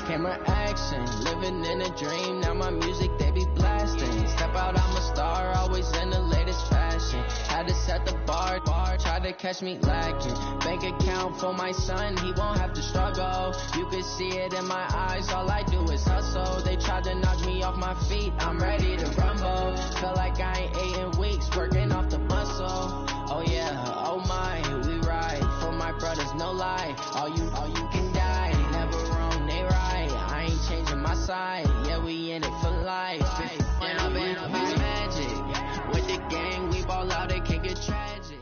camera action, living in a dream. Now my music, they be blasting. Step out, I'm a star, always in the latest fashion. Had to set the bar, try to catch me lacking. Bank account for my son, he won't have to struggle. You can see it in my eyes, all I do is hustle. They tried to knock me off my feet, I'm ready to rumble. Feel like I ain't ate in weeks, working off the muscle. Oh yeah, oh my, we ride for my brothers, no lie. All you can die, never wrong, they right. I ain't changing my side, yeah, we in it for life. And I've been magic, with the gang, we ball out, it can get tragic.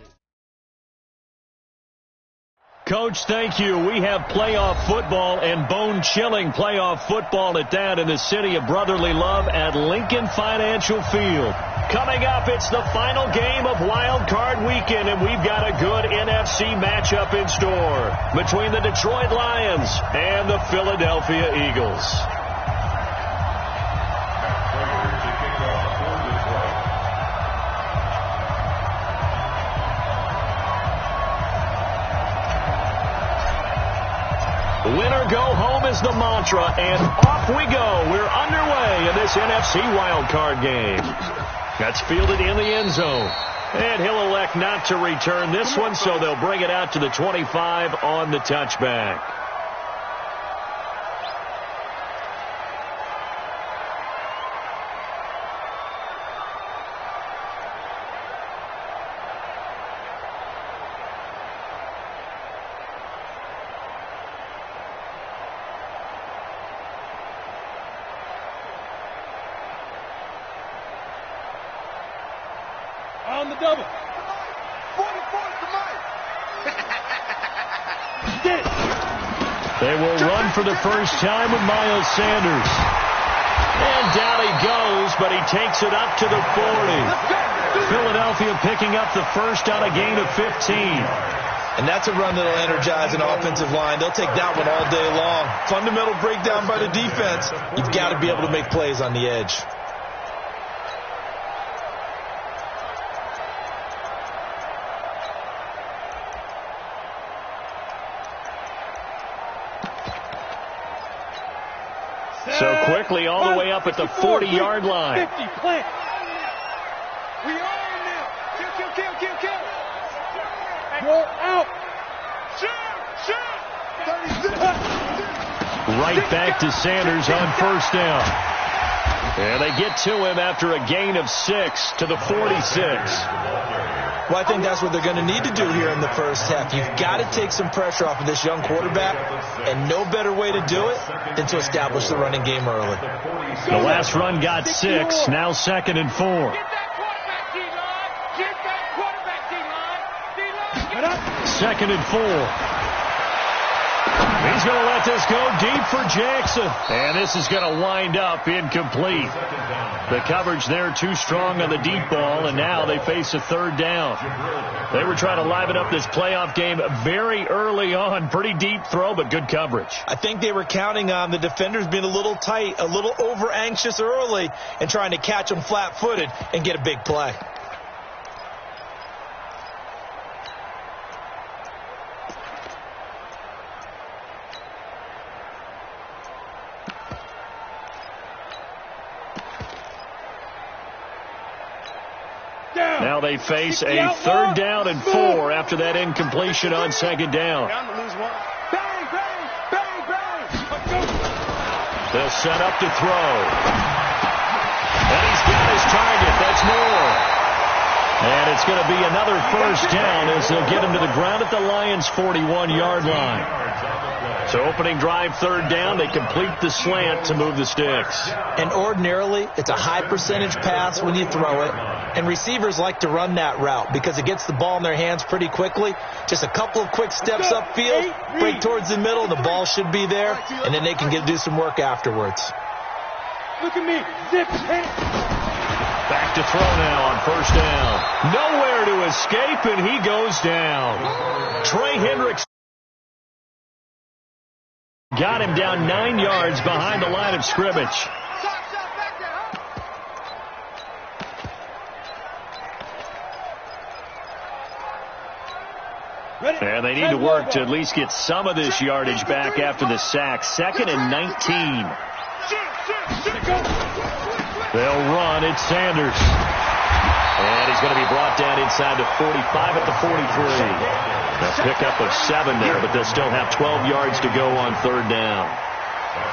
Coach, thank you. We have playoff football and bone-chilling playoff football at that in the city of brotherly love at Lincoln Financial Field. Coming up, it's the final game of Wildcard Weekend, and we've got a good NFC matchup in store between the Detroit Lions and the Philadelphia Eagles. Winner go home is the mantra, and off we go. We're underway in this NFC wildcard game. That's fielded in the end zone. And he'll elect not to return this one, so they'll bring it out to the 25 on the touchback. On the double. 44 to Mike. They will run for the first time with Miles Sanders. And down he goes, but he takes it up to the 40. Philadelphia picking up the first on a gain of 15. And that's a run that'll energize an offensive line. They'll take that one all day long. Fundamental breakdown by the defense. You've got to be able to make plays on the edge. So quickly all the way up at the 40-yard line. 50, plant. We are now. Kill. Roll out. Shoot. Right back to Sanders on first down. And they get to him after a gain of 6 to the 46. Well, I think that's what they're going to need to do here in the first half. You've got to take some pressure off of this young quarterback, and no better way to do it than to establish the running game early. The last run got 6, now 2nd and 4. Get that quarterback, D-line. Get that quarterback, D-line. D-line. 2nd and 4. He's going to let this go deep for Jackson. And this is going to wind up incomplete. The coverage there too strong on the deep ball, and now they face a third down. They were trying to liven up this playoff game very early on. Pretty deep throw, but good coverage. I think they were counting on the defenders being a little tight, a little over-anxious early, and trying to catch them flat-footed and get a big play. Now they face a third down and 4 after that incompletion on second down. They'll set up to throw. And he's got his target. That's Moore. And it's going to be another first down as they'll get him to the ground at the Lions' 41-yard line. So opening drive, third down, they complete the slant to move the sticks. And ordinarily, it's a high percentage pass when you throw it. And receivers like to run that route because it gets the ball in their hands pretty quickly. Just a couple of quick steps upfield, break towards the middle, the ball should be there, and then they can do some work afterwards. Look at me. Zip. Back to throw now on first down. Nowhere to escape, and he goes down. Trey Hendricks got him down 9 yards behind the line of scrimmage. And they need to work to at least get some of this yardage back after the sack. 2nd and 19. They'll run. It's Sanders. And he's going to be brought down inside the 45 at the 43. A pickup of 7 there, but they'll still have 12 yards to go on 3rd down.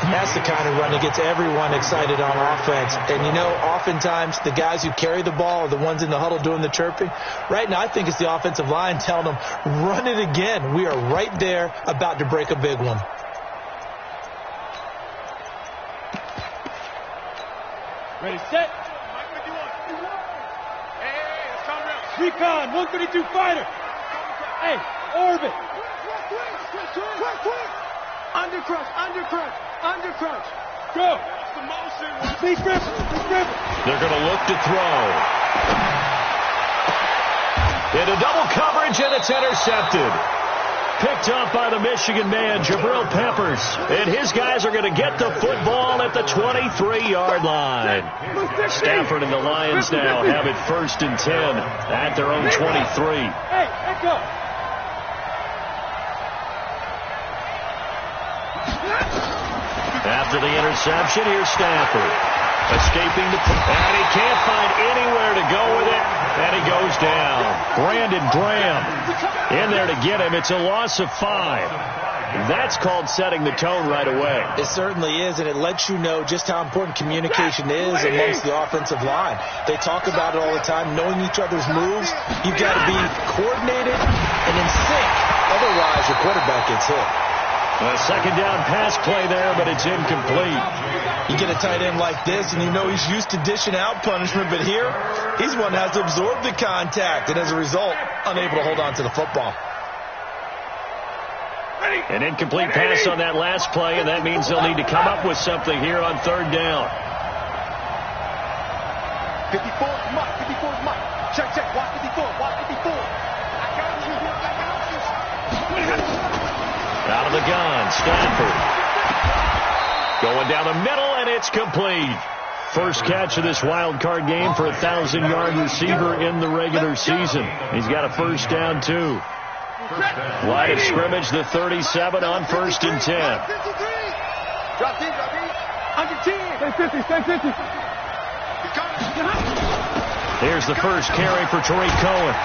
And that's the kind of run that gets everyone excited on offense. And, you know, oftentimes the guys who carry the ball are the ones in the huddle doing the chirping. Right now, I think it's the offensive line telling them, run it again. We are right there about to break a big one. Ready, set. Recon, 132 fighter. Hey, orbit. Under crunch. Go. Big Griffin. They're going to look to throw. Into double coverage, and it's intercepted. Picked up by the Michigan man, Jabril Peppers. And his guys are going to get the football at the 23-yard line. Stafford and the Lions now have it 1st and 10 at their own 23. Hey, let go. After the interception, here's Stafford. Escaping the... And he can't find anywhere to go with it. And he goes down. Brandon Graham in there to get him. It's a loss of 5. That's called setting the tone right away. It certainly is, and it lets you know just how important communication is amongst the offensive line. They talk about it all the time, knowing each other's moves. You've got to be coordinated and in sync. Otherwise, your quarterback gets hit. A 2nd down pass play there, but it's incomplete. You get a tight end like this, and you know he's used to dishing out punishment, but here, he's one that has to absorb the contact, and as a result, unable to hold on to the football. An incomplete pass on that last play, and that means they'll need to come up with something here on 3rd down. 54 is Mike. Check. Watch 54. I got you. Out of the gun, Stafford. Going down the middle, and it's complete. First catch of this wild card game for a 1,000-yard receiver in the regular season. He's got a 1st down, too. Line of scrimmage, the 37 on 1st and 10. Drop in. Under 10. Stay 50. Here's the first carry for Tariq Cohen.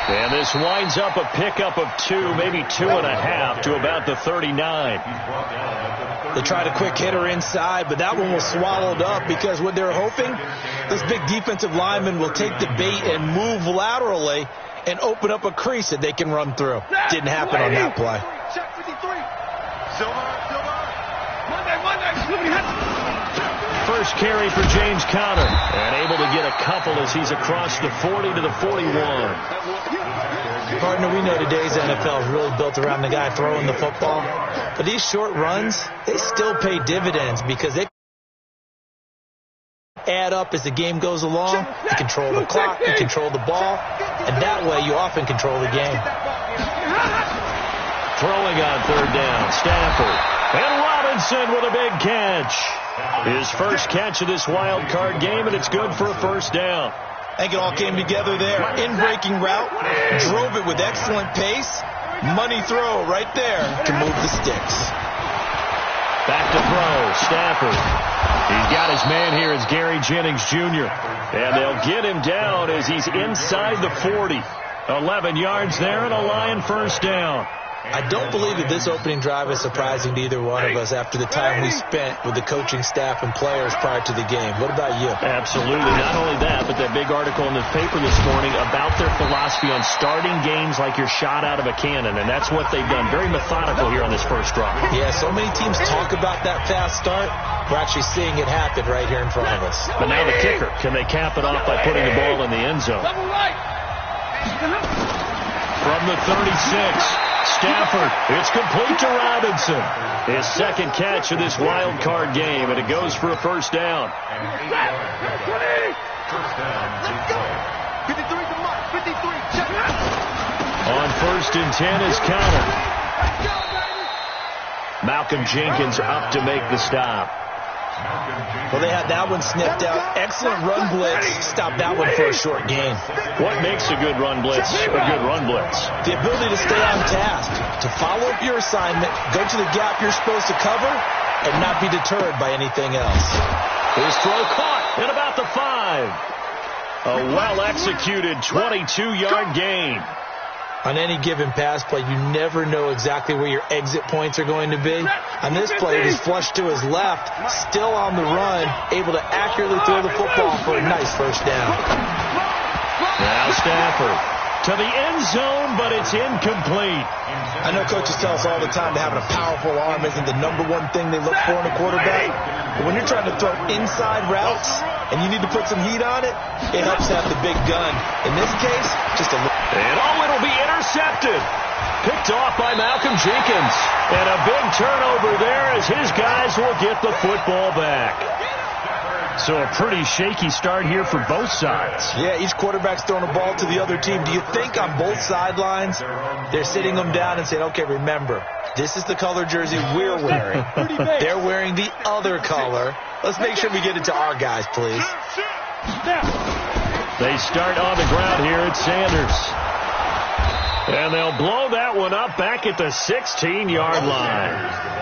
And this winds up a pickup of 2, maybe 2.5 to about the 39. They tried a quick hitter inside, but that one was swallowed up because what they're hoping, this big defensive lineman will take the bait and move laterally and open up a crease that they can run through. Didn't happen on that play. Check 53. Monday. First carry for James Conner. And able to get a couple as he's across the 40 to the 41. Partner, we know today's NFL is really built around the guy throwing the football. But these short runs, they still pay dividends because they add up as the game goes along. You control the clock, you control the ball, and that way you often control the game. Throwing on 3rd down, Stafford. And Robinson with a big catch. His first catch of this wild card game, and it's good for a 1st down. I think it all came together there. In-breaking route, drove it with excellent pace. Money throw right there to move the sticks. Back to throw, Stafford. He's got his man here as Gary Jennings Jr. And they'll get him down as he's inside the 40. 11 yards there and a Lion 1st down. I don't believe that this opening drive is surprising to either one of us after the time we spent with the coaching staff and players prior to the game. What about you? Absolutely. Not only that, but that big article in the paper this morning about their philosophy on starting games like you're shot out of a cannon, and that's what they've done. Very methodical here on this first drive. Yeah, so many teams talk about that fast start. We're actually seeing it happen right here in front of us. But now the kicker. Can they cap it off by putting the ball in the end zone? From the 36. Stafford, it's complete to Robinson. His 2nd catch of this wild card game, and it goes for a 1st down. On 1st and 10 is Conner. Malcolm Jenkins up to make the stop. Well, they had that one sniffed out. Excellent run blitz. Stopped that one for a short gain. What makes a good run blitz a good run blitz? The ability to stay on task, to follow up your assignment, go to the gap you're supposed to cover, and not be deterred by anything else. His throw caught at about the 5. A well-executed 22-yard gain. On any given pass play, you never know exactly where your exit points are going to be. On this play, it is flushed to his left, still on the run, able to accurately throw the football for a nice first down. Now Stafford to the end zone, but it's incomplete. I know coaches tell us all the time that having a powerful arm isn't the number one thing they look for in a quarterback. But when you're trying to throw inside routes and you need to put some heat on it, it helps to have the big gun. In this case, just a little. And it'll be intercepted. Picked off by Malcolm Jenkins. And a big turnover there as his guys will get the football back. So a pretty shaky start here for both sides. Yeah, each quarterback's throwing a ball to the other team. Do you think on both sidelines they're sitting them down and saying, okay, remember, this is the color jersey we're wearing. They're wearing the other color. Let's make sure we get it to our guys, please. They start on the ground here at Sanders. And they'll blow that one up back at the 16-yard line.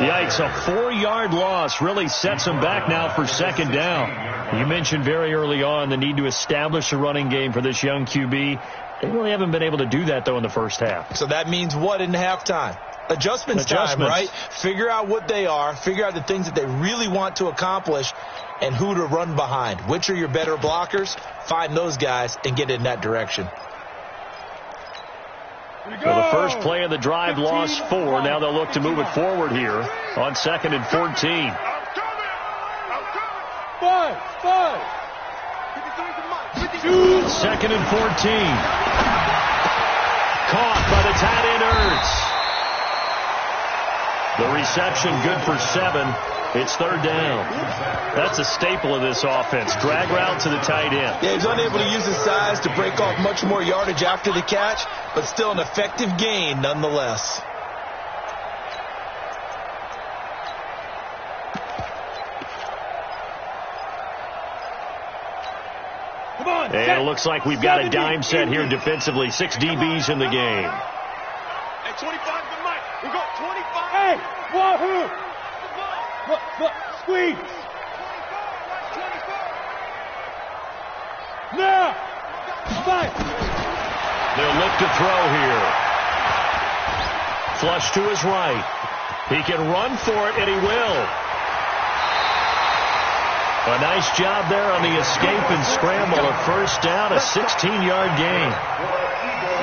Yikes, a 4-yard loss really sets them back now for second down. You mentioned very early on the need to establish a running game for this young QB. They really haven't been able to do that, though, in the first half. So that means what in halftime? Adjustments time, right? Figure out what they are, figure out the things that they really want to accomplish, and who to run behind. Which are your better blockers? Find those guys and get in that direction. So the first play of the drive lost 4. Now they'll look to move it forward here on 2nd and 14. 2nd and 14. Caught by the tight end Ertz. The reception good for 7. It's third down. That's a staple of this offense. Drag route to the tight end. Yeah, he's unable to use his size to break off much more yardage after the catch, but still an effective gain nonetheless. And it looks like we've got a dime set here defensively. 6 DBs in the game. Hey, 25 to Mike. We got 25. Hey, wahoo! Look, squeeze. 24. Now, fight. They'll look to throw here. Flush to his right. He can run for it, and he will. A nice job there on the escape and scramble. A first down, a 16-yard gain.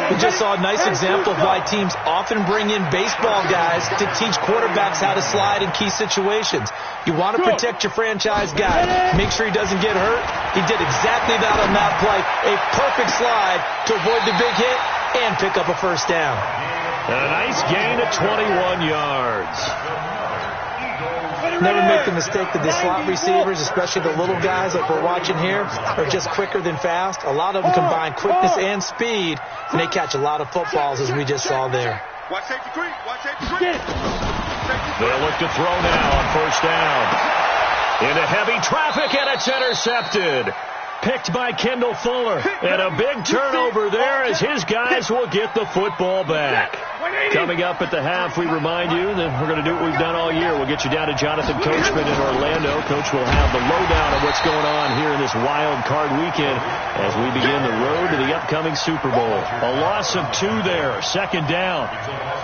We just saw a nice example of why teams often bring in baseball guys to teach quarterbacks how to slide in key situations. You want to protect your franchise guy. Make sure he doesn't get hurt. He did exactly that on that play. A perfect slide to avoid the big hit and pick up a first down. And a nice gain of 21 yards. Never make the mistake that the slot receivers, especially the little guys like we're watching here, are just quicker than fast. A lot of them combine quickness and speed, and they catch a lot of footballs, as we just saw there. Watch safety creep. Watch safety creep. They'll look to throw now on first down. Into heavy traffic, and it's intercepted. Picked by Kendall Fuller. And a big turnover there as his guys will get the football back. Coming up at the half, we remind you that we're going to do what we've done all year. We'll get you down to Jonathan Coachman in Orlando. Coach will have the lowdown of what's going on here in this wild card weekend as we begin the road to the upcoming Super Bowl. A loss of 2 there. Second down.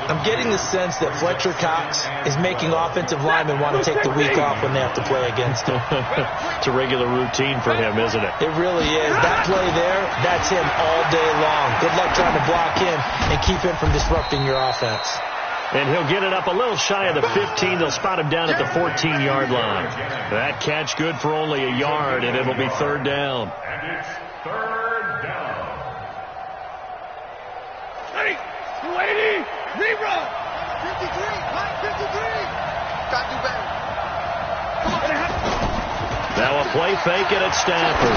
I'm getting the sense that Fletcher Cox is making offensive linemen want to take the week off when they have to play against him. It's a regular routine for him, isn't it? It really is. That play there, that's him all day long. Good luck trying to block him and keep him from disrupting your offense. And he'll get it up a little shy of the 15. They'll spot him down at the 14-yard line. That catch good for only a yard, and it'll be third down. And it's third down. Ready? 280. Rerun. 53. 53. Got to do better. Come on. Now a play fake, and it's Stafford.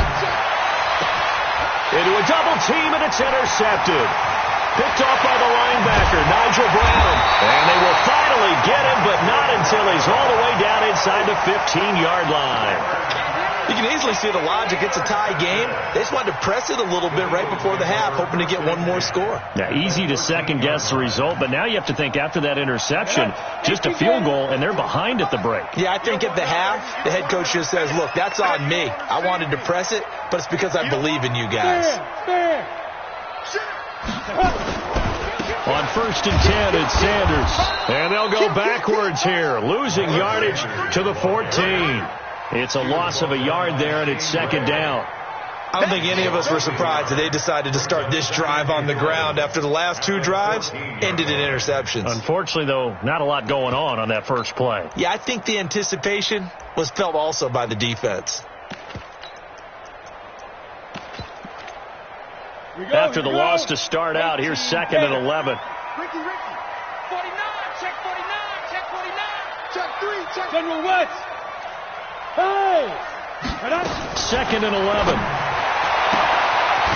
Into a double team, and it's intercepted. picked off by the linebacker, Nigel Brown. And they will finally get him, but not until he's all the way down inside the 15-yard line. You can easily see the logic. It's a tie game. They just wanted to press it a little bit right before the half, hoping to get one more score. Yeah, easy to second-guess the result, but now you have to think after that interception, just a field goal, and they're behind at the break. Yeah, I think at the half, the head coach just says, look, that's on me. I wanted to press it, but it's because I believe in you guys. On 1st and 10, it's Sanders. And they'll go backwards here, losing yardage to the 14. It's a loss of a yard there, and it's 2nd down. I don't think any of us were surprised that they decided to start this drive on the ground after the last 2 drives ended in interceptions. Unfortunately, though, not a lot going on that first play. Yeah, I think the anticipation was felt also by the defense. After the loss to start out, here's 2nd and 11. Ricky, 49, check 49, check 49, check 3, check General West. Hey! 2nd and 11.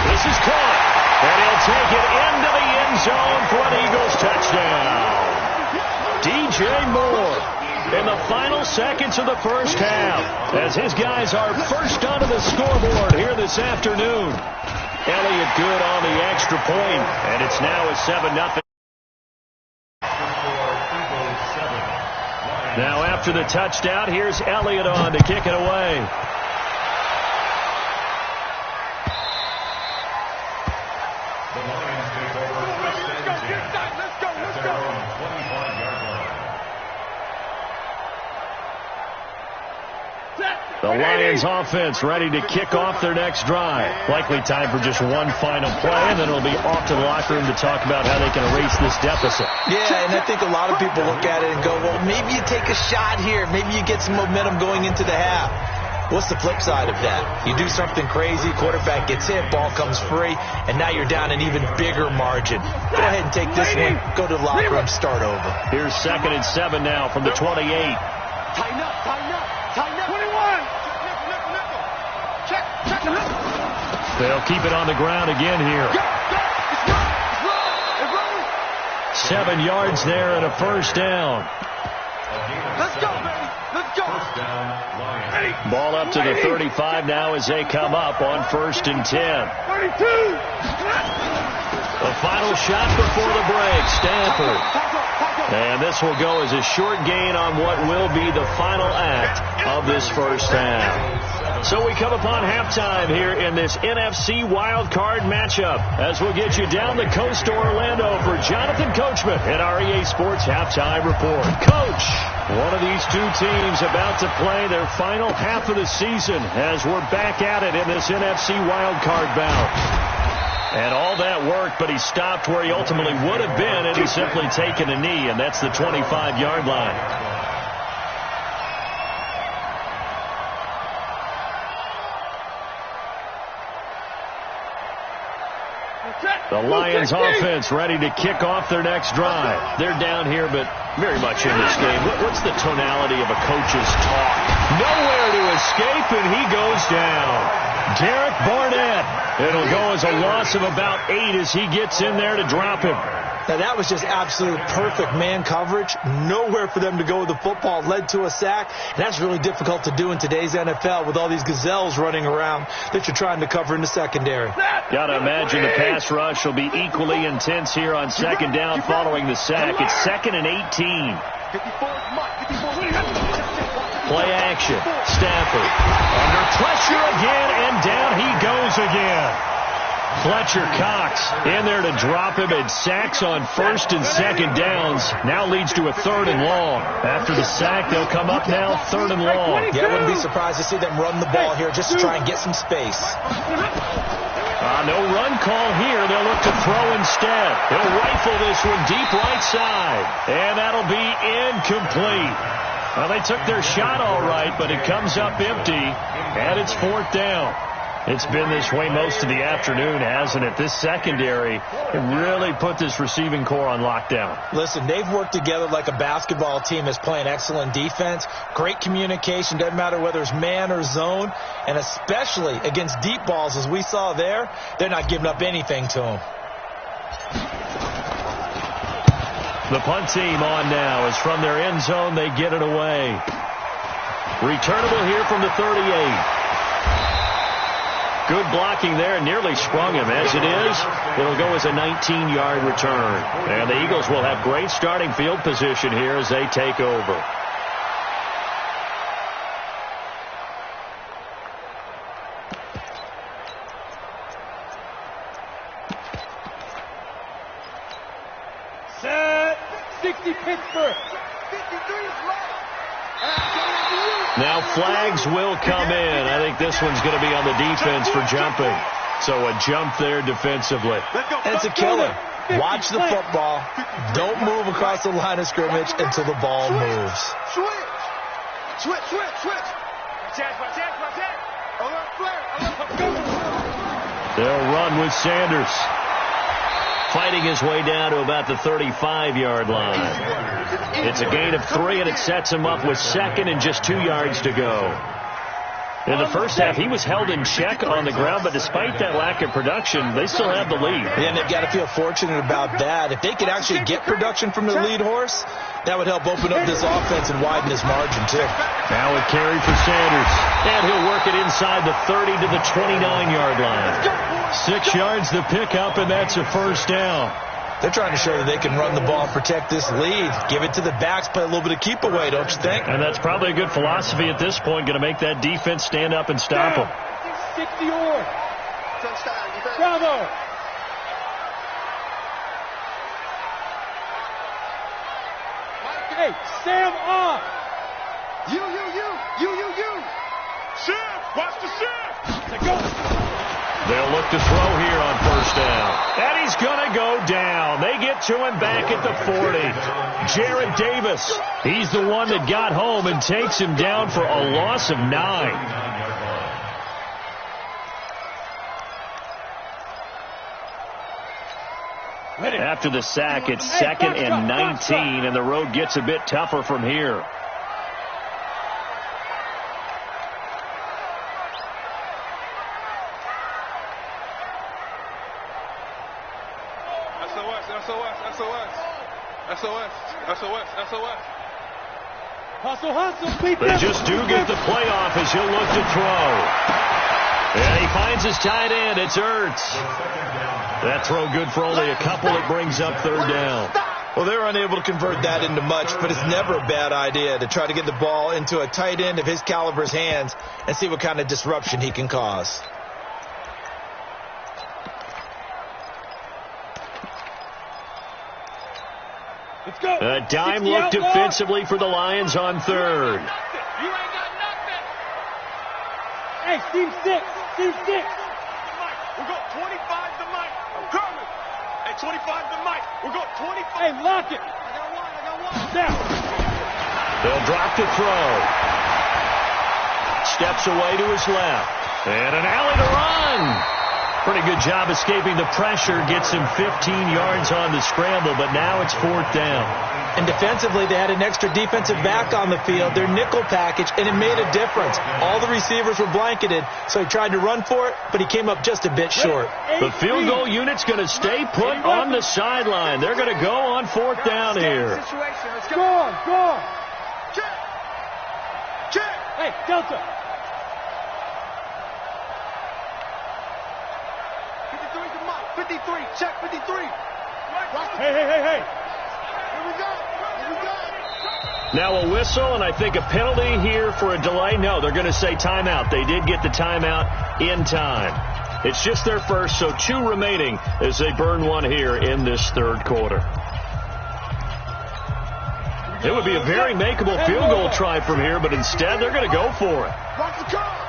This is caught. And he'll take it into the end zone for an Eagles touchdown. DJ Moore in the final seconds of the first half as his guys are first onto the scoreboard here this afternoon. Elliott good on the extra point, and it's now a 7-0. Now after the touchdown, here's Elliott on to kick it away. The Lions offense ready to kick off their next drive. Likely time for just one final play, and then it'll be off to the locker room to talk about how they can erase this deficit. Yeah, and I think a lot of people look at it and go, well, maybe you take a shot here. Maybe you get some momentum going into the half. What's the flip side of that? You do something crazy, quarterback gets hit, ball comes free, and now you're down an even bigger margin. Go ahead and take this one, go to the locker room, start over. Here's 2nd and 7 now from the 28. Tighten up, tighten up, tighten up. 21. Check. They'll keep it on the ground again here. It's running. 7 yards there and a first down. Let's go, baby. Let's go. Ball up to the 35 now as they come up on 1st and 10. 32. The final shot before the break, Stanford. And this will go as a short gain on what will be the final act of this first half. So we come upon halftime here in this NFC Wildcard matchup as we'll get you down the coast to Orlando for Jonathan Coachman at our EA Sports Halftime Report. Coach, one of these two teams about to play their final half of the season as we're back at it in this NFC Wildcard bout. And all that work, but he stopped where he ultimately would have been had he simply taken a knee, and that's the 25-yard line. The Lions offense ready to kick off their next drive. They're down here, but very much in this game. What's the tonality of a coach's talk? Nowhere to escape, and he goes down. Derek Barnett. It'll go as a loss of about 8 as he gets in there to drop him. Now, that was just absolute perfect man coverage. Nowhere for them to go with the football. Led to a sack. And that's really difficult to do in today's NFL with all these gazelles running around that you're trying to cover in the secondary. Got to imagine the pass rush will be equally intense here on 2nd down following the sack. It's 2nd and 18. Play action. Stafford under pressure again, and down he goes again. Fletcher Cox in there to drop him, and sacks on 1st and 2nd downs. Now leads to a 3rd and long. After the sack, they'll come up now 3rd and long. Yeah, I wouldn't be surprised to see them run the ball here just to try and get some space. No run call here. They'll look to throw instead. He'll rifle this one deep right side, and that'll be incomplete. Well, they took their shot all right, but it comes up empty, and it's 4th down. It's been this way most of the afternoon, hasn't it? This secondary really put this receiving core on lockdown. Listen, they've worked together like a basketball team that's playing excellent defense. Great communication, doesn't matter whether it's man or zone, and especially against deep balls as we saw there, they're not giving up anything to them. The punt team on now as from their end zone they get it away. Returnable here from the 38. Good blocking there. Nearly sprung him. As it is, it'll go as a 19-yard return. And the Eagles will have great starting field position here as they take over. Set. 60 Pittsburgh. Now flags will come in. I think this one's going to be on the defense for jumping. So a jump there defensively. And it's a killer. Watch the football. Don't move across the line of scrimmage until the ball moves. Switch. They'll run with Sanders. Fighting his way down to about the 35-yard line. It's a gain of 3, and it sets him up with second and just 2 yards to go. In the first half, he was held in check on the ground, but despite that lack of production, they still have the lead. And they've got to feel fortunate about that. If they could actually get production from their lead horse, that would help open up this offense and widen his margin, too. Now a carry for Sanders. And he'll work it inside the 30 to the 29-yard line. 6 yards the pickup, and that's a first down. They're trying to show that they can run the ball and protect this lead. Give it to the backs, play a little bit of keep away, don't you think? And that's probably a good philosophy at this point, going to make that defense stand up and stop them. 60 or. Bravo. Hey, Sam off. You. Shift. Watch the shift. Let's go. They'll look to throw here on first down. And he's going to go down. They get to him back at the 40. Jared Davis, he's the one that got home and takes him down for a loss of 9. After the sack, it's 2nd and 19, and the road gets a bit tougher from here. They just do get the playoff as he'll look to throw. And he finds his tight end. It's Ertz. That throw good for only a couple. It brings up third down. Well, they're unable to convert that into much, but it's never a bad idea to try to get the ball into a tight end of his caliber's hands and see what kind of disruption he can cause. Let's go. A dime look defensively for the Lions on third. You ain't got nothing. Hey, Steve 6. We'll go 25 to Mike. I'm coming. Hey, 25 to Mike. We'll go 25. Hey, lock it. I got one. Down. They'll drop the throw. Steps away to his left. And an alley to run. Pretty good job escaping the pressure. Gets him 15 yards on the scramble, but now it's 4th down. And defensively, they had an extra defensive back on the field, their nickel package, and it made a difference. All the receivers were blanketed, so he tried to run for it, but he came up just a bit short. The field goal unit's going to stay put on the sideline. They're going to go on 4th down here. Go on. Check. Hey, Delta. 53, check 53. Hey. Here we go. Now a whistle, and I think a penalty here for a delay. No, they're going to say timeout. They did get the timeout in time. It's just their first, so 2 remaining as they burn one here in this third quarter. It would be a very makeable field goal try from here, but instead they're going to go for it. Watch the call.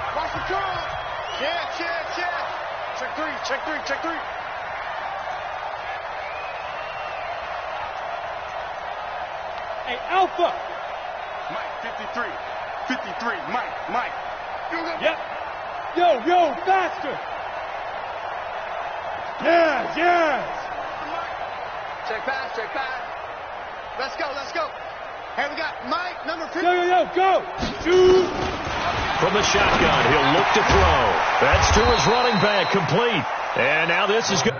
Check 3. Hey, Alpha. Mike, 53, Mike. Yep. Yo, faster. Yes. Check pass. Let's go. Hey, we got Mike, number 50. Yo, go. 2. From the shotgun, he'll look to throw. That's to his running back, complete. And now this is good.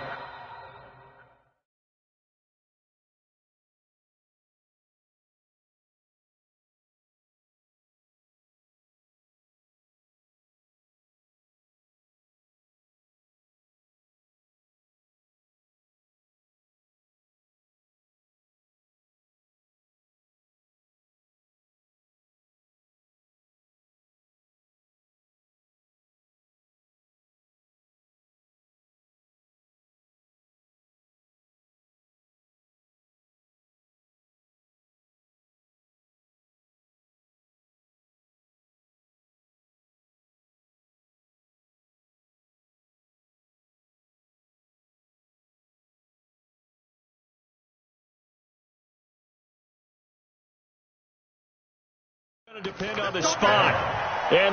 Depend on the spot.